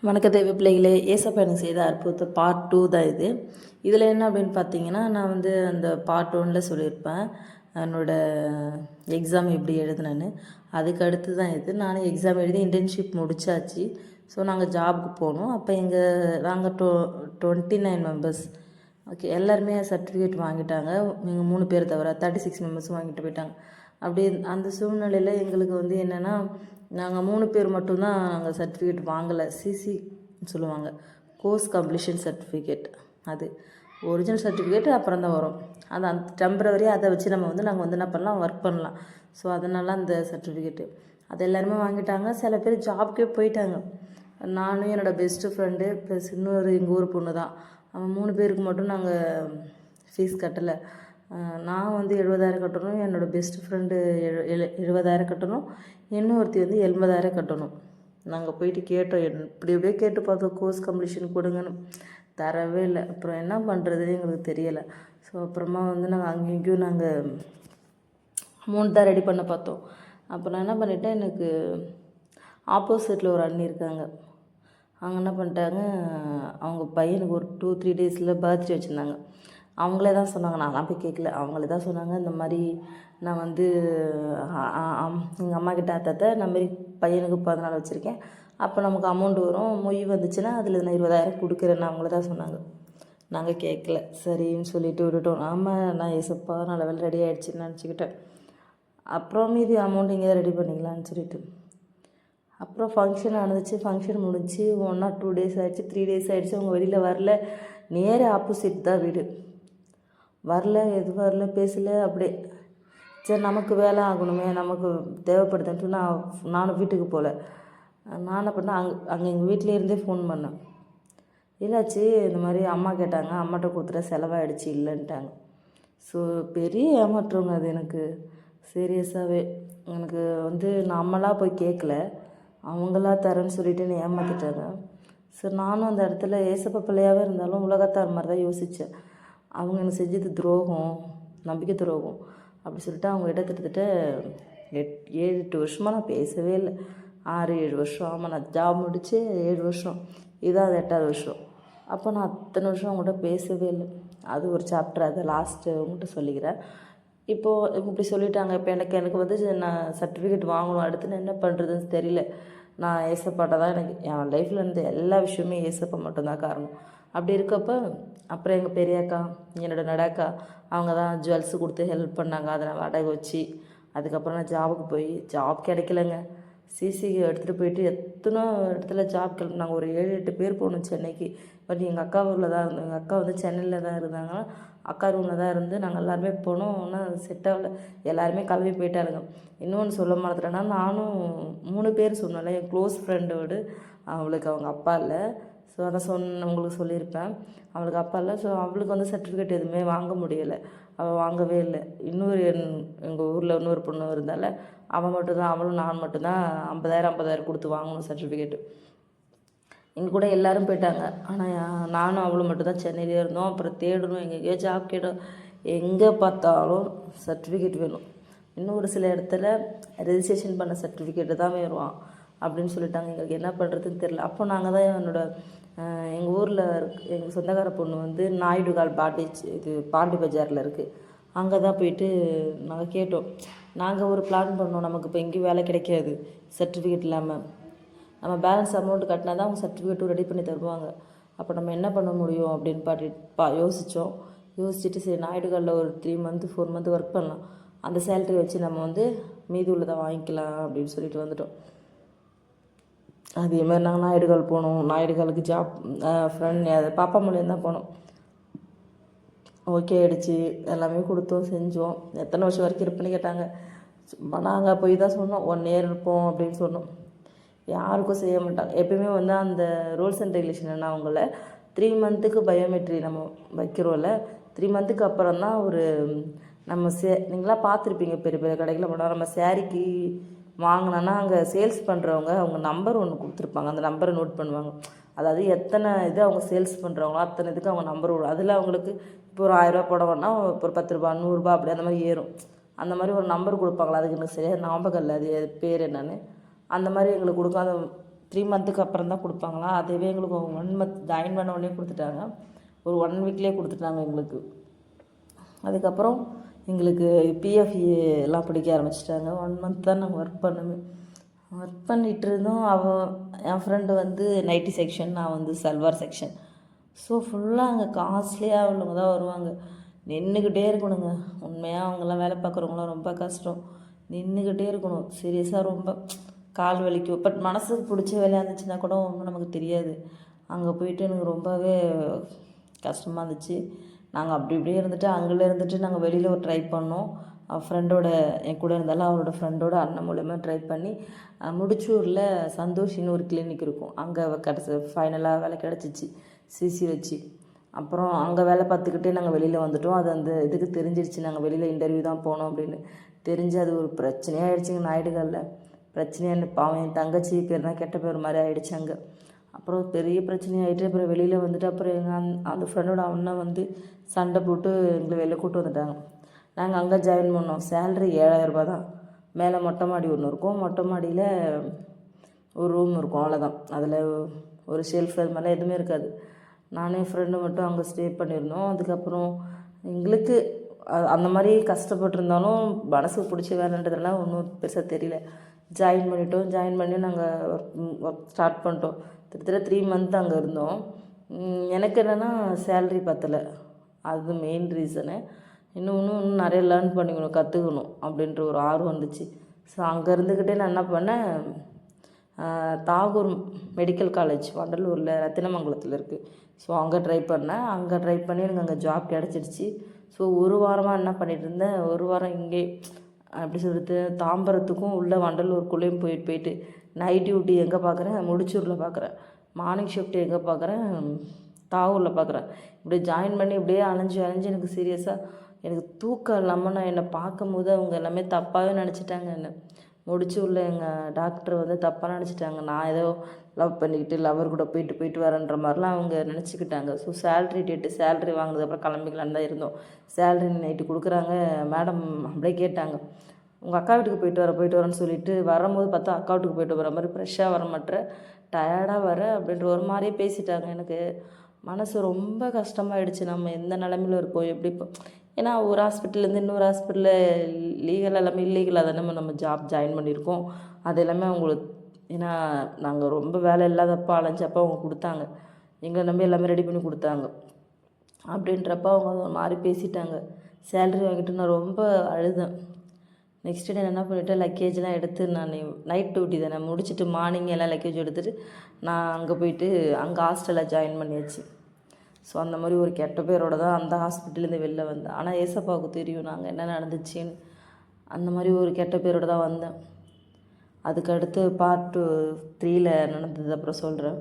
வணக்க தேவ பிள்ளைகளே, ஏசப்பா எனக்கு செய்த அற்புத பார்ட் 2 தான் இது. இதில் என்ன அப்படின்னு பார்த்தீங்கன்னா, நான் வந்து அந்த பார்ட் 1ல் சொல்லியிருப்பேன் என்னோடய எக்ஸாம் எப்படி எழுதுனேன்னு. அதுக்கு அடுத்து தான் இது. நானும் எக்ஸாம் எழுதி இன்டர்ன்ஷிப் முடிச்சாச்சு. ஸோ நாங்கள் ஜாபுக்கு போனோம். அப்போ நாங்கள் 29 மெம்பர்ஸ். ஓகே, எல்லாருமே சர்டிஃபிகேட் வாங்கிட்டாங்க. நீங்கள் 3 பேர் தவிர 36 மெம்பர்ஸும் வாங்கிட்டு போயிட்டாங்க. அப்படி அந்த சூழ்நிலையில் எங்களுக்கு வந்து என்னென்னா, நாங்கள் 3 பேர் மட்டும்தான் நாங்கள் சர்டிஃபிகேட் வாங்கலை. சொல்லுவாங்க, கோர்ஸ் கம்ப்ளீஷன் சர்டிஃபிகேட். அது ஒரிஜினல் சர்டிஃபிகேட் அப்புறம் தான் வரும். அந்த டெம்பரவரி அதை வச்சு நம்ம வந்து நாங்கள் வந்து என்ன பண்ணலாம், ஒர்க் பண்ணலாம். ஸோ அதனால அந்த சர்டிஃபிகேட்டு அது எல்லாருமே வாங்கிட்டாங்க. சில பேர் ஜாப்க்கே போயிட்டாங்க. நானும் என்னோடய பெஸ்ட்டு ஃப்ரெண்டு ப்ளஸ் இன்னொரு எங்கள் ஊர் பொண்ணு தான். அவன் 3 பேருக்கு மட்டும் நாங்கள் ஃபீஸ் கட்டலை. நான் வந்து 70,000 கட்டணும், என்னோடய பெஸ்ட்டு ஃப்ரெண்டு 70,000 கட்டணும், இன்னொருத்தி வந்து 80,000 கட்டணும். நாங்கள் போயிட்டு கேட்டோம், இப்படி எப்படியே கேட்டு பார்த்தோம், கோர்ஸ் கம்ப்ளீஷன் கொடுங்கன்னு. தரவே இல்லை. அப்புறம் என்ன பண்ணுறதுன்னு எங்களுக்கு தெரியலை. ஸோ அப்புறமா வந்து நாங்கள் அங்கேயும் நாங்கள் அமௌண்ட் தான் ரெடி பண்ண பார்த்தோம். அப்போ நான் என்ன பண்ணிட்டேன், எனக்கு ஆப்போசிட்டில் ஒரு அண்ணி இருக்காங்க. அவங்க என்ன பண்ணிட்டாங்க, அவங்க பையனுக்கு ஒரு 2-3 டேஸில் பர்த்டே வச்சுருந்தாங்க. அவங்களே தான் சொன்னாங்க, நான்லாம் போய் கேட்கல. அவங்களே தான் சொன்னாங்க, இந்த மாதிரி நான் வந்து எங்கள் அம்மா கிட்ட அத்தை இந்த மாதிரி பையனுக்கு 14 வச்சுருக்கேன், அப்போ நமக்கு அமௌண்ட் வரும், மொய் வந்துச்சுன்னா அதில் நான் 20,000 கொடுக்குறேன்னு அவங்கள தான் சொன்னாங்க. நாங்கள் கேட்கல, சரின்னு சொல்லிட்டு விட்டுட்டோம். ஆமாம், நான் ஏசப்பா நல்ல வேலை ரெடி ஆகிடுச்சின்னு நினச்சிக்கிட்டேன். அப்புறம் மீதி அமௌண்ட் இங்கே தான் ரெடி பண்ணிக்கலான்னு சொல்லிட்டு அப்புறம் ஃபங்க்ஷன் நடந்துச்சு. ஃபங்க்ஷன் முடிஞ்சு 1 or 2 டேஸ் ஆகிடுச்சு, 3 டேஸ் ஆகிடுச்சு. அவங்க வெளியில் வரல. நேர ஆப்போசிட் தான் வீடு. வரல, வரல, பேசலை. அப்படியே சரி, நமக்கு வேலை ஆகணுமே, நமக்கு தேவைப்படுதுன்ட்டு நானும் வீட்டுக்கு போகல. நான் என்ன பண்ணேன், அங்கே எங்கள் வீட்டிலேருந்தே ஃபோன் பண்ணேன். என்னாச்சு, இந்த மாதிரி அம்மா கேட்டாங்க, அம்மாட்ட கொடுத்துட்டா செலவாயிடுச்சு இல்லைன்ட்டாங்க. ஸோ பெரிய ஏமாற்றவங்க அது. எனக்கு சீரியஸாகவே எனக்கு வந்து நான் அம்மாலாம் போய் கேட்கல, அவங்களா தரேன்னு சொல்லிட்டு என்னை ஏமாற்றிட்டாங்க. ஸோ நானும் அந்த இடத்துல ஏசப்பா பிள்ளையாகவே இருந்தாலும் உலகத்தார் மாதிரி தான் யோசித்தேன். அவங்க எனக்கு செஞ்சது துரோகம், நம்பிக்கை துரோகம் அப்படி சொல்லிட்டு அவங்ககிட்ட கிட்டத்தட்ட 7-8 வருஷமாக நான் பேசவே இல்லை. 6-7 வருஷம். ஆமாம், நான் ஜாப் முடித்து 7 வருஷம், இதான் அது 8வது வருஷம். அப்போ நான் அத்தனை வருஷம் அவங்கள்ட்ட பேசவே இல்லை. அது ஒரு சாப்டர், அதை லாஸ்ட்டு உங்கள்கிட்ட சொல்லிக்கிறேன். இப்போது இப்படி சொல்லிட்டாங்க. இப்போ எனக்கு வந்து நான் சர்டிஃபிகேட் வாங்கணும், அடுத்து நான் என்ன பண்ணுறதுன்னு தெரியல. நான் ஏசப்பாட்ட தான், எனக்கு என் லைஃப்பில் இருந்த எல்லா விஷயமே ஏசப்பா மட்டும்தான் காரணம். அப்படி இருக்கப்போ அப்புறம் எங்கள் பெரியாக்கா, என்னோடய நடாக்கா, அவங்க தான் ஜுவல்ஸு கொடுத்து ஹெல்ப் பண்ணாங்க. அதை நான் வாடகை வச்சு அதுக்கப்புறம் நான் ஜாபுக்கு போய் ஜாப் கிடைக்கலங்க. சிசிக்கு எடுத்துகிட்டு போயிட்டு எத்தனோ இடத்துல ஜாப் நாங்கள் ஒரு 7-8 பேர் போகணும் சென்னைக்கு. பட் எங்கள் அக்கா ஊரில் தான் இருந்தோம். எங்கள் அக்கா வந்து சென்னையில் தான் இருந்தாங்க. அக்கா ரூமில் தான் இருந்து நாங்கள் எல்லாருமே போனோம். ஆனால் செட் ஆகல, எல்லாருமே கிளம்பி போயிட்டாருங்க. இன்னொன்று சொல்ல மாட்டேறேன்னா, நானும் 3 பேர் சொன்னேன்ல, என் க்ளோஸ் ஃப்ரெண்டோடு அவளுக்கு அவங்க அப்பா இல்லை. ஸோ அதை உங்களுக்கு சொல்லியிருப்பேன். அவளுக்கு அப்பா இல்லை. ஸோ அவளுக்கு வந்து சர்டிஃபிகேட் எதுவுமே வாங்க முடியலை, அவள் வாங்கவே இல்லை. இன்னொரு எங்கள் ஊரில் இன்னொரு பொண்ணு இருந்தால அவள் மட்டும்தான், அவளும் நான் மட்டும்தான் 50,000 கொடுத்து வாங்கணும் சர்டிஃபிகேட்டு. எங்கள் கூட எல்லோரும் போயிட்டாங்க. ஆனால் நானும் அவளும் மட்டும்தான் சென்னையிலே இருந்தோம். அப்புறம் தேடணும், எங்கேயோ ஜாப் கேட்டோம். எங்கே பார்த்தாலும் சர்டிஃபிகேட் வேணும். இன்னும் ஒரு சில இடத்துல ரெஜிஸ்ட்ரேஷன் பண்ண சர்டிஃபிகேட்டு தான் வேணும் அப்படின்னு சொல்லிட்டாங்க. எங்களுக்கு என்ன பண்ணுறதுன்னு தெரில. அப்போ நாங்கள் தான் எங்கள் ஊரில் எங்கள் சொந்தக்கார பொண்ணு வந்து நாயுடுகால் பாண்டி பஜாரில் இருக்குது. அங்கே தான் போயிட்டு நாங்கள் கேட்டோம். நாங்கள் ஒரு பிளான் பண்ணோம், நமக்கு இப்போ எங்கேயும் வேலை கிடைக்காது சர்டிஃபிகேட் இல்லாமல். நம்ம பேலன்ஸ் அமௌண்ட் கட்டினா தான் அவங்க சர்டிஃபிகேட்டும் ரெடி பண்ணி தருவாங்க. அப்போ நம்ம என்ன பண்ண முடியும் அப்படின்னு யோசித்தோம். யோசிச்சுட்டு சரி, நாயுடுகாலில் ஒரு 3 month 4 month ஒர்க் பண்ணலாம், அந்த சேலரி வச்சு நம்ம வந்து மீதி உள்ளதை வாங்கிக்கலாம் அப்படின்னு சொல்லிட்டு வந்துட்டோம். அதேமாதிரி நாங்கள் நாயுடுகால் போனோம். நாயுடுகாலுக்கு ஜாப் ஃப்ரெண்ட் பாப்பா மூலியம் தான் போனோம். ஓகே ஆகிடுச்சு, எல்லாமே கொடுத்தோம், செஞ்சோம். எத்தனை வருஷம் வரைக்கும் இருப்பேன்னு கேட்டாங்க. சும்மா நாங்கள் போய் தான் சொன்னோம், 1 year இருப்போம் அப்படின்னு சொன்னோம். யாருக்கும் செய்ய மாட்டாங்க. எப்பயுமே வந்து அந்த ரூல்ஸ் அண்ட் ரெகுலேஷன் என்ன, அவங்கள 3 monthக்கு பயோமெட்ரி நம்ம வைக்கிறோம்ல, 3 monthக்கு அப்புறம் தான் ஒரு நம்ம நீங்களாம் பார்த்துருப்பீங்க, பெரிய பெரிய கடைகளில் போனால் நம்ம சேரீக்கு வாங்கினோன்னா அங்கே சேல்ஸ் பண்ணுறவங்க அவங்க நம்பர் ஒன்று கொடுத்துருப்பாங்க. அந்த நம்பரை நோட் பண்ணுவாங்க. அதாவது எத்தனை இது அவங்க சேல்ஸ் பண்ணுறவங்களோ அத்தனை இதுக்கு அவங்க நம்பர் விடும். அதில் அவங்களுக்கு இப்போ ஒரு 1000 ரூபா புடவைன்னா ஒரு 10 ரூபா 100 ரூபா அப்படி அந்த மாதிரி ஏறும். அந்த மாதிரி ஒரு நம்பர் கொடுப்பாங்களா, அதுக்கு எனக்கு சரியாக ஞாபகம் இல்லை அது பேர் என்னன்னு. அந்த மாதிரி எங்களுக்கு கொடுக்கும். அந்த 3 மந்த்துக்கு அப்புறம் தான் கொடுப்பாங்களாம். அதுவே எங்களுக்கு 1 மந்த் ஜாயின் பண்ண உடனே கொடுத்துட்டாங்க. ஒரு 1 வீக்லேயே கொடுத்துட்டாங்க எங்களுக்கு. அதுக்கப்புறம் எங்களுக்கு பிஎஃப் எல்லாம் பிடிக்க ஆரம்பிச்சிட்டாங்க. 1 மந்த் தான் நாங்கள் ஒர்க் பண்ணிகிட்டு இருந்தோம். என் ஃப்ரெண்டு வந்து நைட்டி செக்ஷன், நான் வந்து சல்வார் செக்ஷன். ஸோ ஃபுல்லாக அங்கே காஸ்ட்லியாக உள்ளவங்க தான் வருவாங்க. நின்றுக்கிட்டே இருக்கணுங்க. உண்மையாக அவங்கெல்லாம் வேலை பார்க்குறவங்களாம் ரொம்ப கஷ்டம். நின்றுக்கிட்டே இருக்கணும். சீரியஸாக ரொம்ப கால் வலிக்கும். பட் மனசுக்கு பிடிச்ச வேலையாக இருந்துச்சுன்னா கூட ஒன்றும் நமக்கு தெரியாது. அங்கே போயிட்டு எனக்கு ரொம்பவே கஷ்டமாக இருந்துச்சு. நாங்கள் அப்படி இப்படியே இருந்துட்டு அங்கே இருந்துட்டு நாங்கள் வெளியில் ஒரு ட்ரை பண்ணோம். ஃப்ரெண்டோட என் கூட இருந்தாலும் அவரோட ஃப்ரெண்டோட அண்ணன் மூலமாக ட்ரை பண்ணி முடிச்சூரில் சந்தோஷின்னு ஒரு கிளினிக் இருக்கும். அங்கே ஃபைனலாக வேலை கிடச்சிச்சு சிசி வச்சு. அப்புறம் அங்கே வேலை பார்த்துக்கிட்டே நாங்கள் வெளியில் வந்துட்டோம். அது அந்த இதுக்கு தெரிஞ்சிருச்சு நாங்கள் வெளியில் இன்டர்வியூ தான் போனோம் அப்படின்னு தெரிஞ்சு அது ஒரு பிரச்சனையாக ஆகிடுச்சிங்க. நாயுடுகளில் பிரச்சனையாக பாவம் என் தங்கச்சி பேர் தான் கெட்ட பேர் மாதிரி ஆகிடுச்சு அங்கே. அப்புறம் பெரிய பிரச்சனையாகிட்டு அப்புறம் வெளியில் வந்துட்டு அப்புறம் எங்கள் அந்த ஃப்ரெண்டோட அண்ணன் வந்து சண்டை போட்டு எங்களை வெளில கூப்பிட்டு வந்துட்டாங்க. நாங்கள் அங்கே ஜாயின் பண்ணோம். சேல்ரி 7000 ரூபா தான். மேலே மொட்டை மாடி ஒன்று இருக்கும். மொட்டை மாடியில் ஒரு ரூம் இருக்கும், அவ்வளோதான். அதில் ஒரு ஷெல்ஃப் அது மாதிரிலாம் எதுவுமே இருக்காது. நானே ஃப்ரெண்டு மட்டும் அங்கே ஸ்டே பண்ணியிருந்தோம். அதுக்கப்புறம் எங்களுக்கு அந்த மாதிரி கஷ்டப்பட்டுருந்தாலும் மனசுக்கு பிடிச்ச வேலைன்றதுலாம் ஒன்றும் பெருசாக தெரியல. ஜாயின் பண்ணிட்டோம். ஜாயின் பண்ணி நாங்கள் ஒர்க் ஸ்டார்ட் பண்ணிட்டோம். கிட்டத்தட்ட 3 மந்த் அங்கே இருந்தோம். எனக்கு என்னென்னா சேல்ரி பத்தலை, அது மெயின் ரீசனு. இன்னும் நிறைய லேர்ன் பண்ணிக்கணும், கற்றுக்கணும் அப்படின்ற ஒரு ஆர்வம் வந்துச்சு. ஸோ அங்கே இருந்துக்கிட்டே நான் என்ன பண்ணேன், தாகூர் மெடிக்கல் காலேஜ் வண்டலூரில் ரத்தினமங்கலத்தில் இருக்குது. ஸோ அங்கே ட்ரை பண்ணேன். அங்கே ட்ரை பண்ணி எனக்கு அங்கே ஜாப் கிடச்சிடுச்சு. ஸோ ஒரு வாரமாக என்ன பண்ணிகிட்டு இருந்தேன், ஒரு வாரம் இங்கே அப்படி சொல்லிட்டு தாம்பரத்துக்கும் உள்ள வண்டலூருக்குள்ளேயும் போயிட்டு நைட் டியூட்டி எங்கே பார்க்குறேன், முடிச்சூரில் பார்க்குறேன். மார்னிங் ஷிஃப்ட் எங்கே பார்க்குறேன், தாகூரில் பார்க்குறேன். இப்படி ஜாயின் பண்ணி இப்படியே அலைஞ்சு எனக்கு சீரியஸாக எனக்கு தூக்கம் இல்லாமல் நான் என்னை பார்க்கும்போது அவங்க எல்லாமே தப்பாகவே நினச்சிட்டாங்க. என்னை முடிச்சூரில் எங்கள் டாக்டர் வந்து தப்பாக நினச்சிட்டாங்க. நான் ஏதோ லவ் பண்ணிக்கிட்டு லவர் கூட போயிட்டு வரேன்ற மாதிரிலாம் அவங்க நினச்சிக்கிட்டாங்க. ஸோ சேல்ரி வாங்கினதுக்கப்புறம் கிளம்பிக்கலான்னு தான் இருந்தோம். சேல்ரி நைட்டு கொடுக்குறாங்க. மேடம் அப்படியே கேட்டாங்க, உங்கள் அக்கா வீட்டுக்கு போயிட்டு வரேன்னு சொல்லிட்டு வரும்போது பார்த்தா அக்கா வீட்டுக்கு போயிட்டு வர மாதிரி ஃப்ரெஷ்ஷாக வர மாட்டேற, டயர்டாக வர அப்படின்ற ஒரு மாதிரியே பேசிட்டாங்க. எனக்கு மனசு ரொம்ப கஷ்டமாயிடுச்சு. நம்ம எந்த நிலமையில இருக்கோம், எப்படி ஏன்னா ஒரு ஹாஸ்பிட்டல்லேருந்து இன்னொரு ஹாஸ்பிட்டலில் லீகல் எல்லாமே இல்லீகலாக தானே நம்ம ஜாப் ஜாயின் பண்ணியிருக்கோம். அது எல்லாமே அவங்களுக்கு, ஏன்னா நாங்கள் ரொம்ப வேலை இல்லாதப்போ அலைஞ்சப்போ அவங்க கொடுத்தாங்க, எங்களை நம்பி எல்லாமே ரெடி பண்ணி கொடுத்தாங்க. அப்படின்றப்ப அவங்க ஒரு மாதிரி பேசிட்டாங்க. சேலரி வாங்கிட்டு நான் ரொம்ப அழுதேன். நெக்ஸ்ட் டே என்ன பண்ணிவிட்டேன், லக்கேஜ்லாம் எடுத்து நான் நைட் டியூட்டி தானே முடிச்சுட்டு மார்னிங் எல்லாம் லக்கேஜ் எடுத்துகிட்டு நான் அங்கே போயிட்டு அங்கே ஹாஸ்டலில் ஜாயின் பண்ணியாச்சு. ஸோ அந்த மாதிரி ஒரு கெட்ட பேரோடு தான் அந்த ஹாஸ்பிட்டலேருந்து வெளில வந்தேன். ஆனால் ஏசப்பாவுக்கு தெரியும் நாங்கள் என்ன நடந்துச்சின்னு. அந்த மாதிரி ஒரு கெட்ட பேரோடு தான் வந்தேன். அதுக்கடுத்து பார்ட் 3ல் நடந்தது அப்புறம் சொல்கிறேன்.